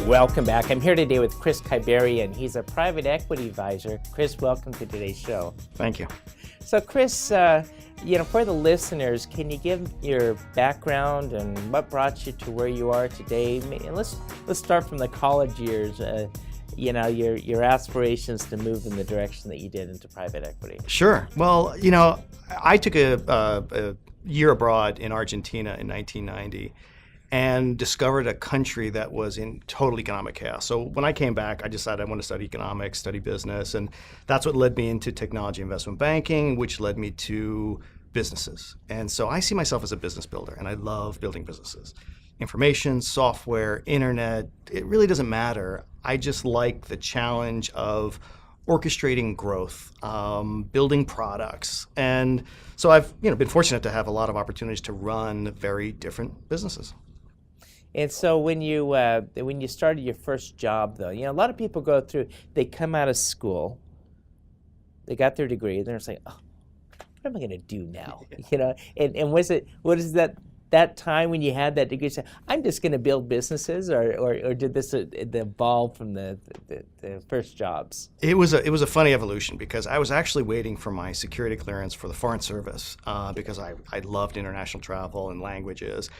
Welcome back. I'm here today with Chris Kiberi, and he's a private equity advisor. Chris, welcome to today's show. Thank you. So, Chris, for the listeners, can you give your background and what brought you to where you are today? And let's start from the college years. Your aspirations to move in the direction that you did into private equity. Sure. Well, I took a year abroad in Argentina in 1990. And discovered a country that was in total economic chaos. So when I came back, I decided I want to study economics, study business, and that's what led me into technology investment banking, which led me to businesses. And so I see myself as a business builder, and I love building businesses. Information, software, internet, it really doesn't matter. I just like the challenge of orchestrating growth, building products. And so I've been fortunate to have a lot of opportunities to run very different businesses. And so when you started your first job, though, a lot of people they come out of school, they got their degree, and they're just like, oh, what am I going to do now? And what is that time when you had that degree, say, I'm just going to build businesses, or did this evolve from the first jobs? It was a funny evolution because I was actually waiting for my security clearance for the Foreign Service because I loved international travel and languages.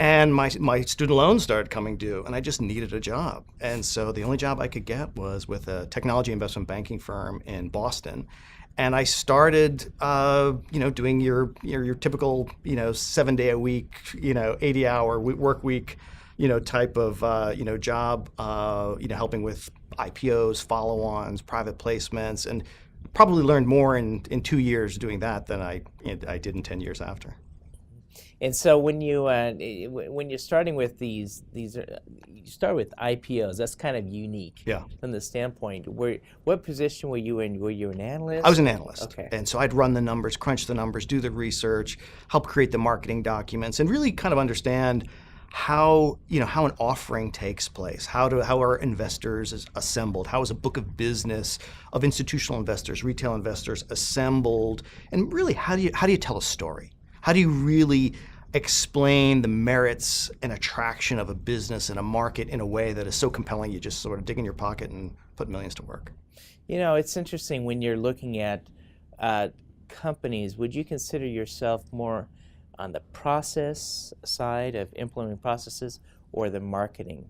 And my student loans started coming due, and I just needed a job. And so the only job I could get was with a technology investment banking firm in Boston. And I started, doing your typical, 7-day-a-week, 80-hour work week, type of, job, helping with IPOs, follow-ons, private placements, and probably learned more in 2 years doing that than I did in 10 years after. And so when you're starting with you start with IPOs. That's kind of unique. Yeah. From the standpoint, what position were you in? Were you an analyst? I was an analyst. Okay. And so I'd run the numbers, crunch the numbers, do the research, help create the marketing documents, and really kind of understand how an offering takes place, how are investors assembled, how is a book of business of institutional investors, retail investors assembled, and really how do you tell a story? How do you really explain the merits and attraction of a business and a market in a way that is so compelling you just sort of dig in your pocket and put millions to work? It's interesting when you're looking at companies, would you consider yourself more on the process side of implementing processes or the marketing?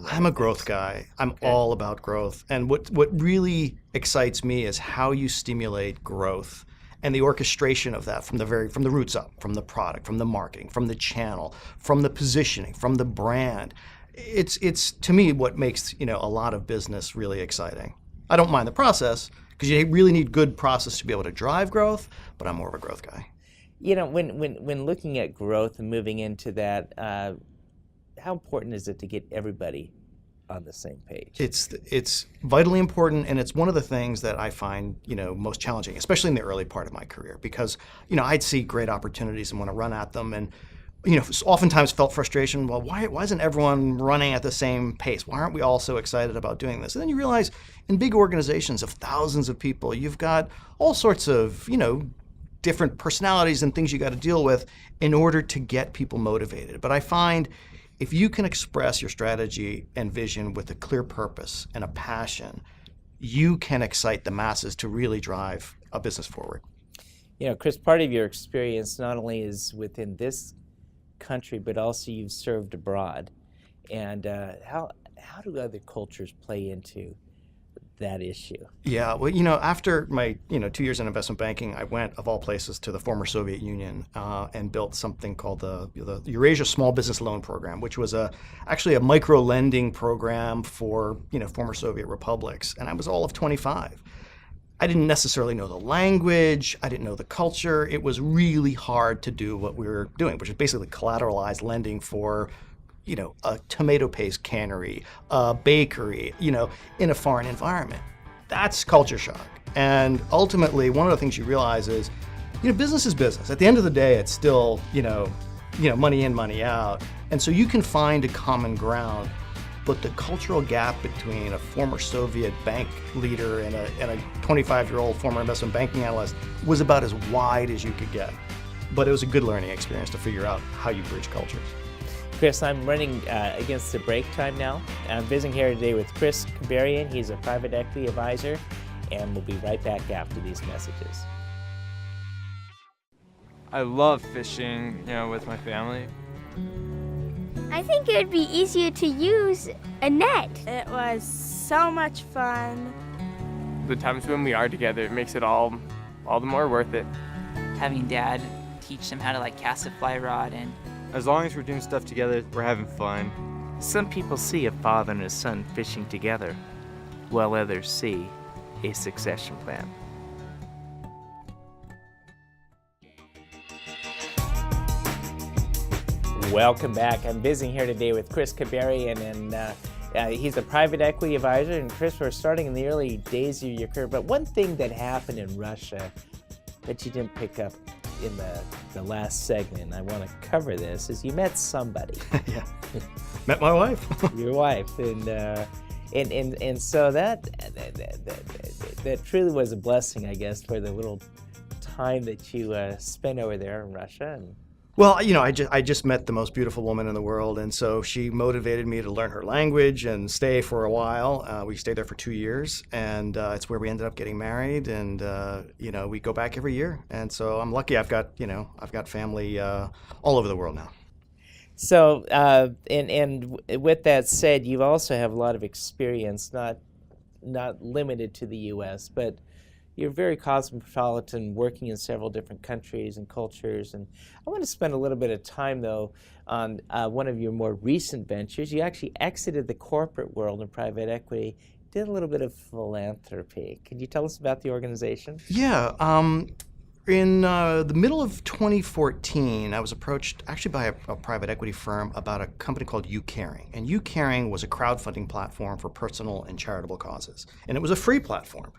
I'm a growth guy. I'm all about growth. And what really excites me is how you stimulate growth and the orchestration of that from the roots up, from the product, from the marketing, from the channel, from the positioning, from the brand. It's to me what makes a lot of business really exciting. I don't mind the process because you really need good process to be able to drive growth, but I'm more of a growth guy. When looking at growth and moving into that, how important is it to get everybody on the same page? It's vitally important, and it's one of the things that I find most challenging, especially in the early part of my career, because I'd see great opportunities and want to run at them, and oftentimes felt frustration. Well, why isn't everyone running at the same pace? Why aren't we all so excited about doing this? And then you realize, in big organizations of thousands of people, you've got all sorts of different personalities and things you got to deal with in order to get people motivated. But I find if you can express your strategy and vision with a clear purpose and a passion, you can excite the masses to really drive a business forward. Chris, part of your experience not only is within this country, but also you've served abroad. And how do other cultures play into that issue? Yeah, well, after my 2 years in investment banking, I went, of all places, to the former Soviet Union and built something called the Eurasia Small Business Loan Program, which was actually a micro lending program for former Soviet republics, and I was all of 25. I didn't necessarily know the language, I didn't know the culture. It was really hard to do what we were doing, which is basically collateralized lending for a tomato paste cannery, a bakery, in a foreign environment. That's culture shock. And ultimately, one of the things you realize is, business is business. At the end of the day, it's still, money in, money out. And so you can find a common ground, but the cultural gap between a former Soviet bank leader and a 25-year-old former investment banking analyst was about as wide as you could get. But it was a good learning experience to figure out how you bridge cultures. Chris, I'm running against the break time now. I'm visiting here today with Chris Kabarian. He's a private equity advisor, and we'll be right back after these messages. I love fishing, with my family. I think it would be easier to use a net. It was so much fun. The times when we are together, it makes it all the more worth it. Having Dad teach them how to cast a fly rod, and as long as we're doing stuff together, we're having fun. Some people see a father and a son fishing together, while others see a succession plan. Welcome back. I'm visiting here today with Chris Kabarian, and he's a private equity advisor. And Chris, we're starting in the early days of your career, but one thing that happened in Russia that you didn't pick up in the last segment, and I want to cover this, is you met somebody. Yeah, met my wife. Your wife, and so that truly was a blessing, I guess, for the little time that you spent over there in Russia. And Well, I just met the most beautiful woman in the world, and so she motivated me to learn her language and stay for a while. We stayed there for 2 years, and it's where we ended up getting married. And we go back every year, and so I'm lucky. I've got family all over the world now. so, and with that said, you also have a lot of experience, not limited to the U.S., but you're very cosmopolitan, working in several different countries and cultures. And I want to spend a little bit of time, though, on one of your more recent ventures. You actually exited the corporate world in private equity, did a little bit of philanthropy. Can you tell us about the organization? Yeah. In the middle of 2014, I was approached actually by a private equity firm about a company called UCaring. And UCaring was a crowdfunding platform for personal and charitable causes. And it was a free platform.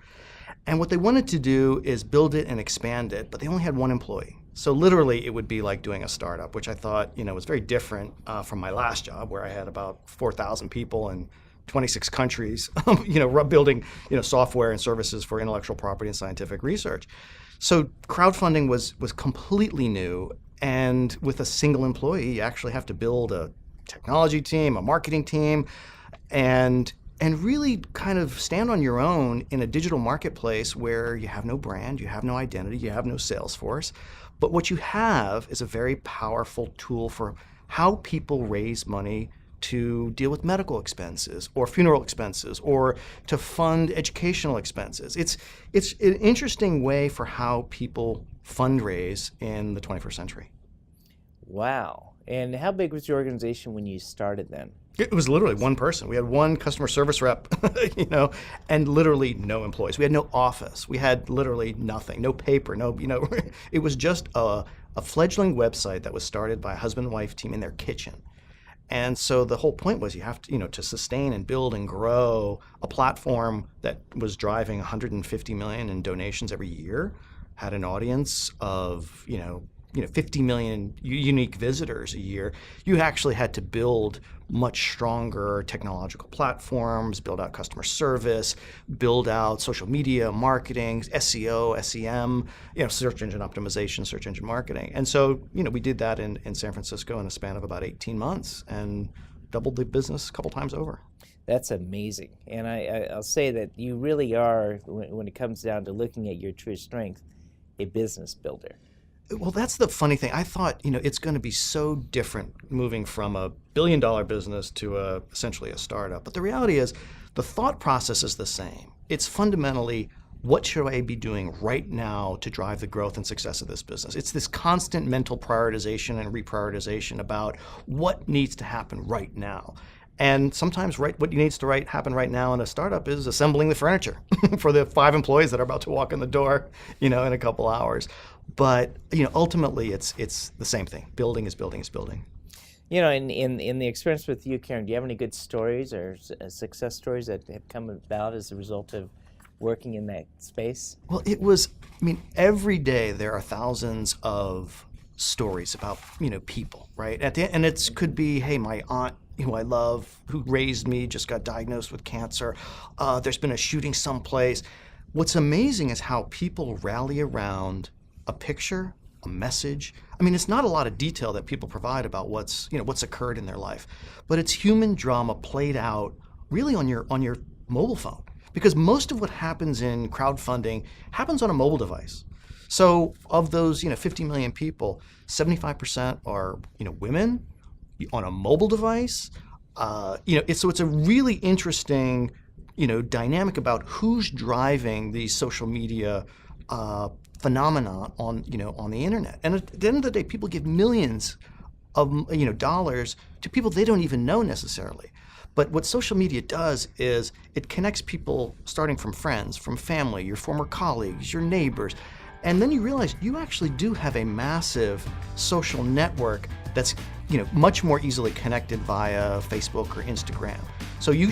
And what they wanted to do is build it and expand it, but they only had one employee. So literally, it would be like doing a startup, which I thought, was very different from my last job, where I had about 4,000 people in 26 countries, building, software and services for intellectual property and scientific research. So crowdfunding was completely new, and with a single employee, you actually have to build a technology team, a marketing team, and really kind of stand on your own in a digital marketplace where you have no brand, you have no identity, you have no sales force. But what you have is a very powerful tool for how people raise money to deal with medical expenses or funeral expenses or to fund educational expenses. It's an interesting way for how people fundraise in the 21st century. Wow. And how big was your organization when you started then? It was literally one person. We had one customer service rep, and literally no employees. We had no office. We had literally nothing, no paper, it was just a fledgling website that was started by a husband and wife team in their kitchen. And so the whole point was you have to, to sustain and build and grow a platform that was driving 150 million in donations every year, had an audience of, 50 million unique visitors a year. You actually had to build much stronger technological platforms, build out customer service, build out social media, marketing, SEO, SEM, search engine optimization, search engine marketing. And so, we did that in San Francisco in a span of about 18 months and doubled the business a couple times over. That's amazing. And I'll say that you really are, when it comes down to looking at your true strength, a business builder. Well, that's the funny thing. I thought, it's going to be so different moving from a billion-dollar business to essentially a startup. But the reality is the thought process is the same. It's fundamentally, what should I be doing right now to drive the growth and success of this business? It's this constant mental prioritization and reprioritization about what needs to happen right now. And sometimes what needs to happen right now in a startup is assembling the furniture for the 5 employees that are about to walk in the door, in a couple hours. But ultimately, it's the same thing. Building is building is building. In the experience with you, Karen, do you have any good stories or success stories that have come about as a result of working in that space? Well, every day there are thousands of stories about people, right? And it could be, hey, my aunt, who I love, who raised me, just got diagnosed with cancer. There's been a shooting someplace. What's amazing is how people rally around a picture a message. I mean, it's not a lot of detail that people provide about what's occurred in their life, but it's human drama played out really on your mobile phone, because most of what happens in crowdfunding happens on a mobile device. So of those 50 million people, 75% are women on a mobile device. It's a really interesting dynamic about who's driving these social media phenomena on the internet. And at the end of the day, people give millions of dollars to people they don't even know necessarily. But what social media does is it connects people, starting from friends, from family, your former colleagues, your neighbors. And then you realize you actually do have a massive social network that's much more easily connected via Facebook or Instagram. So you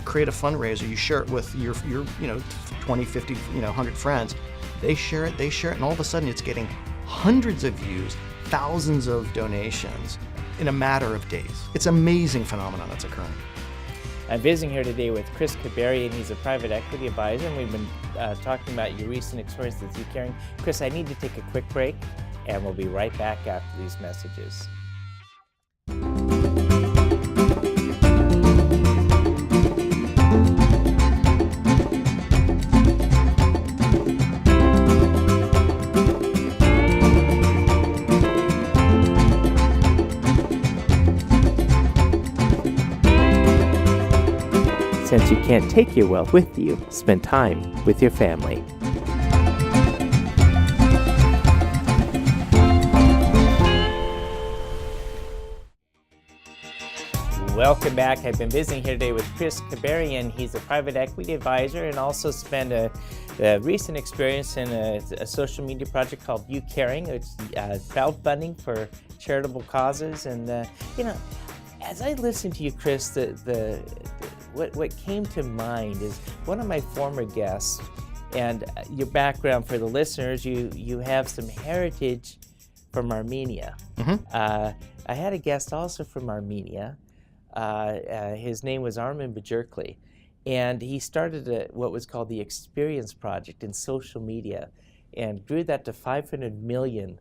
create a fundraiser, you share it with your 20, 50, 100 friends. They share it, and all of a sudden it's getting hundreds of views, thousands of donations in a matter of days. It's an amazing phenomenon that's occurring. I'm visiting here today with Chris Kabarian. He's a private equity advisor, and we've been talking about your recent experience with U-Caring. Chris, I need to take a quick break, and we'll be right back after these messages. Since you can't take your wealth with you, spend time with your family. Welcome back. I've been visiting here today with Chris Kabarian. He's a private equity advisor and also spent a recent experience in a social media project called U-Caring. It's crowdfunding for charitable causes. And as I listened to you, Chris, what came to mind is one of my former guests, and your background for the listeners, you have some heritage from Armenia. Mm-hmm. I had a guest also from Armenia. His name was Armin Bajirkli, and he started what was called the Experience Project in social media and grew that to 500 million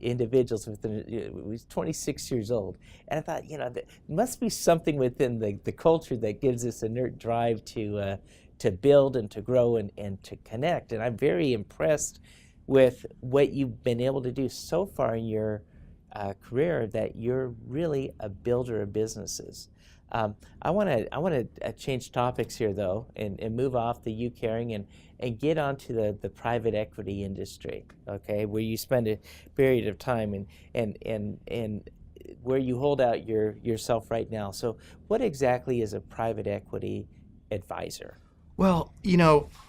individuals within. He was 26 years old, and I thought, there must be something within the culture that gives this inert drive to build and to grow and to connect. And I'm very impressed with what you've been able to do so far in your career, that you're really a builder of businesses. I want to change topics here though, and move off the U-Caring and get onto the private equity industry, okay, where you spend a period of time and where you hold out yourself right now. So what exactly is a private equity advisor? Well,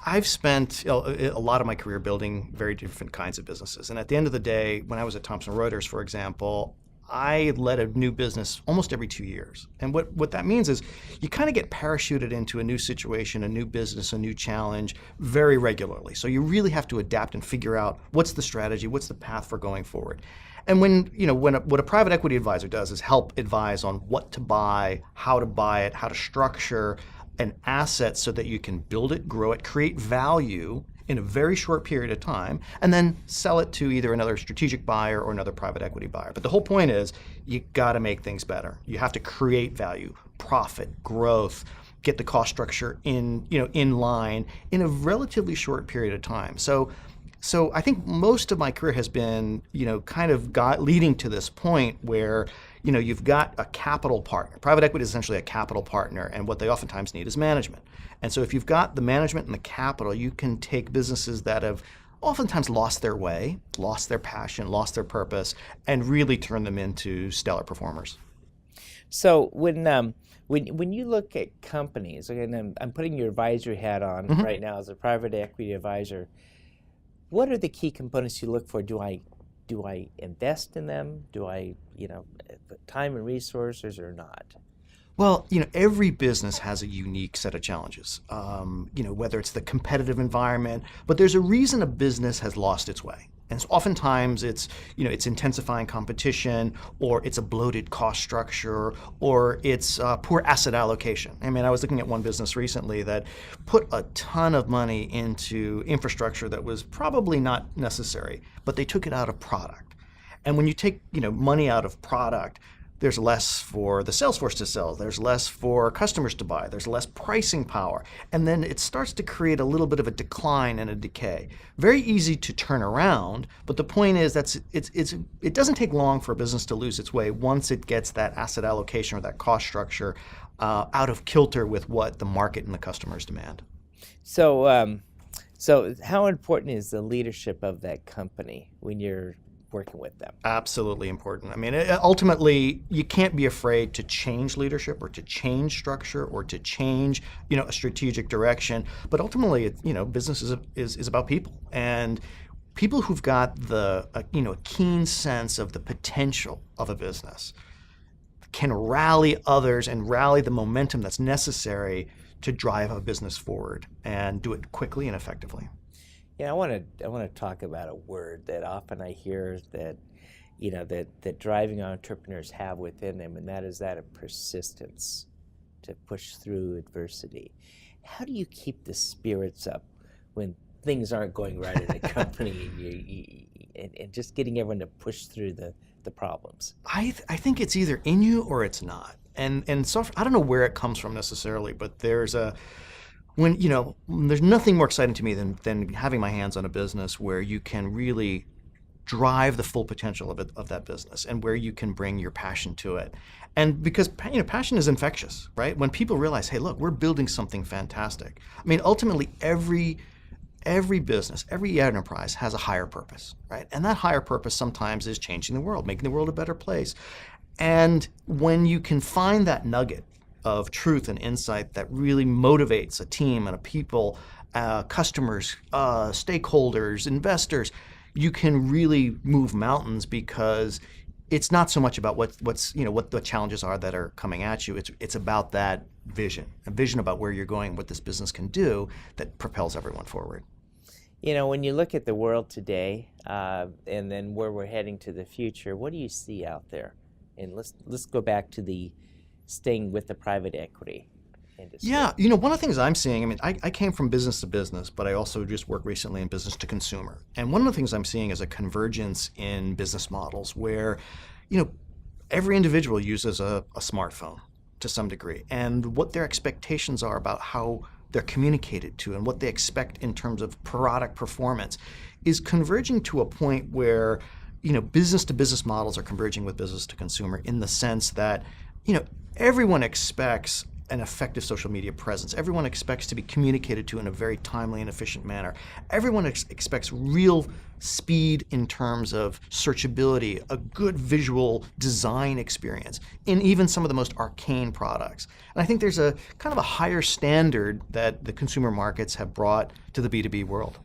I've spent a lot of my career building very different kinds of businesses. And at the end of the day, when I was at Thomson Reuters, for example, I led a new business almost every 2 years. And what that means is you kind of get parachuted into a new situation, a new business, a new challenge very regularly. So you really have to adapt and figure out what's the strategy, what's the path for going forward. And what a private equity advisor does is help advise on what to buy, how to structure an asset so that you can build it, grow it, create value in a very short period of time, and then sell it to either another strategic buyer or another private equity buyer. But the whole point is you got to make things better. You have to create value, profit, growth, get the cost structure in line in a relatively short period of time. So I think most of my career has been, leading to this point where you've got a capital partner. Private equity is essentially a capital partner, and what they oftentimes need is management. And so if you've got the management and the capital, you can take businesses that have oftentimes lost their way, lost their passion, lost their purpose, and really turn them into stellar performers. So when you look at companies, and I'm putting your advisory hat on Mm-hmm. right now as a private equity advisor, what are the key components you look for? Do I invest in them? Do I put time and resources or not? Well, every business has a unique set of challenges, whether it's the competitive environment, but there's a reason a business has lost its way. And so oftentimes it's intensifying competition, or it's a bloated cost structure, or it's poor asset allocation. I mean, I was looking at one business recently that put a ton of money into infrastructure that was probably not necessary, but they took it out of product. And when you take money out of product, there's less for the sales force to sell, there's less for customers to buy, there's less pricing power, and then it starts to create a little bit of a decline and a decay. Very easy to turn around, but the point is it doesn't take long for a business to lose its way once it gets that asset allocation or that cost structure out of kilter with what the market and the customers demand. So, so how important is the leadership of that company when you're working with them? Absolutely important. I mean, ultimately, you can't be afraid to change leadership or to change structure or to change, a strategic direction. But ultimately, business is about people, and people who've got a keen sense of the potential of a business can rally others and rally the momentum that's necessary to drive a business forward and do it quickly and effectively. I want to talk about a word that often I hear that, that driving entrepreneurs have within them, and that is that of persistence to push through adversity. How do you keep the spirits up when things aren't going right in a company and just getting everyone to push through the problems? I think it's either in you or it's not. And so I don't know where it comes from necessarily, but there's nothing more exciting to me than having my hands on a business where you can really drive the full potential of that business and where you can bring your passion to it. And because passion is infectious, right? When people realize, hey, look, we're building something fantastic. I mean, ultimately, every business, every enterprise has a higher purpose, right? And that higher purpose sometimes is changing the world, making the world a better place. And when you can find that nugget of truth and insight that really motivates a team and a people, customers, stakeholders, investors, you can really move mountains, because it's not so much about what the challenges are that are coming at you. It's about that vision, a vision about where you're going, what this business can do, that propels everyone forward. When you look at the world today, and then where we're heading to the future, what do you see out there? And let's go back to staying with the private equity industry. Yeah, one of the things I'm seeing, I mean, I came from business to business, but I also just worked recently in business to consumer. And one of the things I'm seeing is a convergence in business models where, every individual uses a smartphone to some degree, and what their expectations are about how they're communicated to and what they expect in terms of product performance is converging to a point where, business to business models are converging with business to consumer, in the sense that, everyone expects an effective social media presence. Everyone expects to be communicated to in a very timely and efficient manner. Everyone expects real speed in terms of searchability, a good visual design experience in even some of the most arcane products. And I think there's a kind of a higher standard that the consumer markets have brought to the B2B world.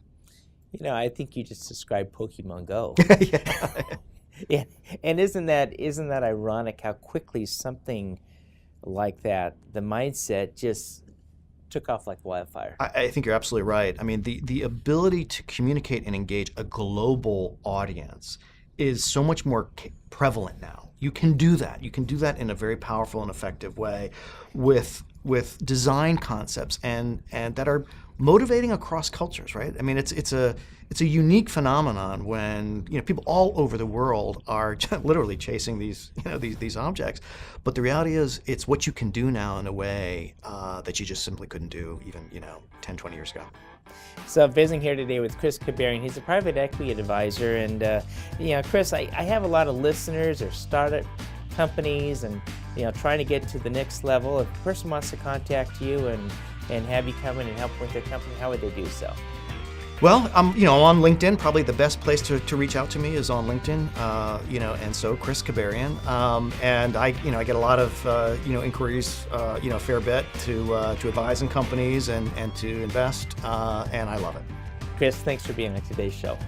I think you just described Pokemon Go. Yeah. Yeah. And isn't that ironic how quickly something like that, the mindset just took off like wildfire? I think you're absolutely right. I mean, the ability to communicate and engage a global audience is so much more prevalent now. You can do that. You can do that in a very powerful and effective way with design concepts and that are motivating across cultures, right? I mean, it's a unique phenomenon when people all over the world are literally chasing these objects, but the reality is it's what you can do now in a way that you just simply couldn't do even 10, 20 years ago. So visiting here today with Chris Kabarian. He's a private equity advisor, and Chris, I have a lot of listeners or startup companies and trying to get to the next level. If a person wants to contact you and have you come in and help with their company, how would they do so? Well, I'm on LinkedIn. Probably the best place to reach out to me is on LinkedIn. And so Chris Kabarian. And I get a lot of inquiries, a fair bit to advise in companies and to invest, and I love it. Chris, thanks for being on today's show.